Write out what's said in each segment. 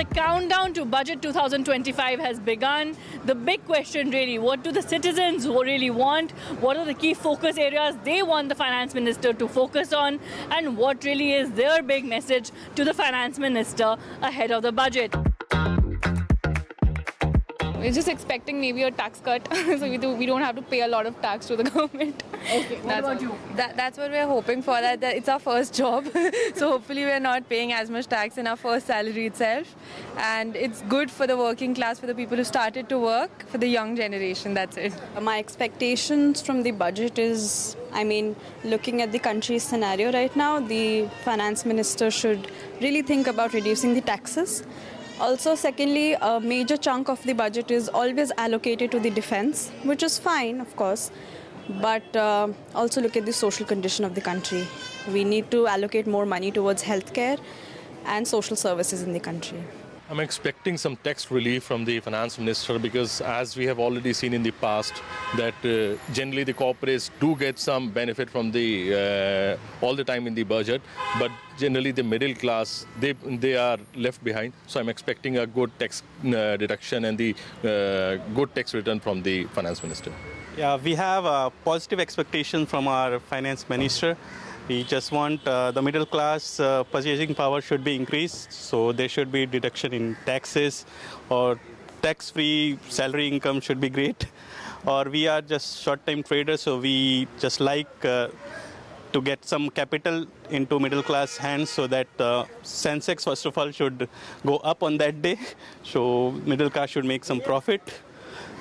the countdown to Budget 2025 has begun. The big question really, what do the citizens really want? What are the key focus areas they want the Finance Minister to focus on? And what really is their big message to the Finance Minister ahead of the budget? We're just expecting maybe a tax cut, so we don't have to pay a lot of tax to the government. Okay, what about you? That's what we're hoping for. That it's our first job, so hopefully we're not paying as much tax in our first salary itself, and it's good for the working class, for the people who started to work, for the young generation. That's it. My expectations from the budget is, looking at the country's scenario right now, the finance minister should really think about reducing the taxes. Also, secondly, a major chunk of the budget is always allocated to the defense, which is fine, of course, but also look at the social condition of the country. We need to allocate more money towards healthcare and social services in the country. I'm expecting some tax relief from the finance minister because, as we have already seen in the past, that generally the corporates do get some benefit from the all the time in the budget, but generally the middle class they are left behind. So I'm expecting a good tax deduction and the good tax return from the finance minister. Yeah, we have a positive expectation from our finance minister. We just want the middle class purchasing power should be increased, so there should be deduction in taxes, or tax-free salary income should be great. Or we are just short-time traders, so we just like to get some capital into middle class hands, so that Sensex first of all should go up on that day, so middle class should make some profit.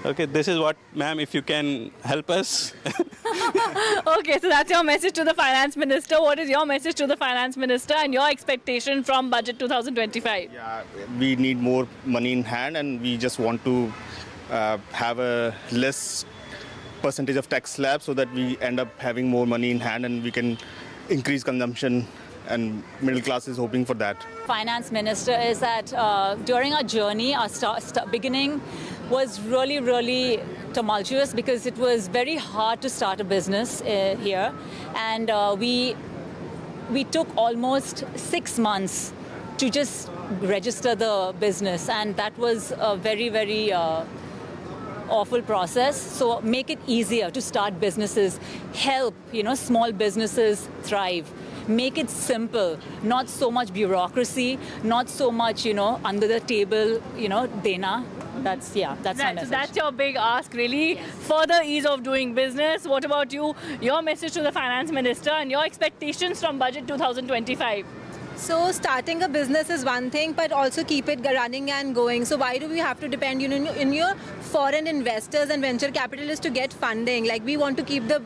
Okay, this is what, ma'am, if you can help us. Okay, so that's your message to the Finance Minister. What is your message to the Finance Minister and your expectation from Budget 2025? Yeah, we need more money in hand, and we just want to have a less percentage of tax slab so that we end up having more money in hand and we can increase consumption, and middle class is hoping for that. Finance Minister is that during our journey, our beginning was really tumultuous because it was very hard to start a business here, and we took almost 6 months to just register the business, and that was a very awful process. So make it easier to start businesses, help small businesses thrive. Make it simple, not so much bureaucracy, not so much under the table dena. That's my message. So that's your big ask, really. Further ease of doing business. What about you? Your message to the Finance Minister and your expectations from Budget 2025? So starting a business is one thing, but also keep it running and going. So why do we have to depend in your foreign investors and venture capitalists to get funding? Like, we want to keep the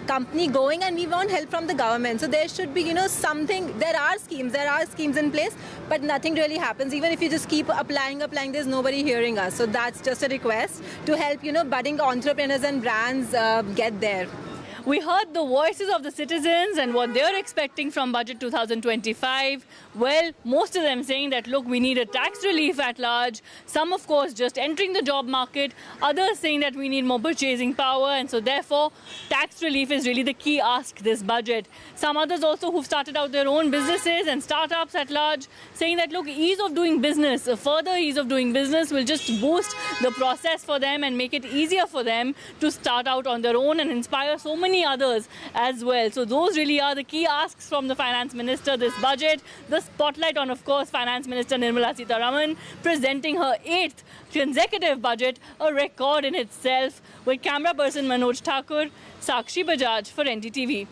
company going, and we want help from the government. So there should be something. There are schemes in place, but nothing really happens. Even if you just keep applying, there's nobody hearing us. So that's just a request to help budding entrepreneurs and brands get there. We heard the voices of the citizens and what they're expecting from Budget 2025. Well, most of them saying that, look, we need a tax relief at large. Some, of course, just entering the job market. Others saying that we need more purchasing power. And so, therefore, tax relief is really the key ask this budget. Some others also who've started out their own businesses and startups at large saying that, look, ease of doing business, a further ease of doing business will just boost the process for them and make it easier for them to start out on their own and inspire so many others as well. So those really are the key asks from the Finance Minister this budget. The spotlight on, of course, Finance Minister Nirmala Sitharaman presenting her 8th consecutive budget, a record in itself. With camera person Manoj Thakur, Sakshi Bajaj for NDTV.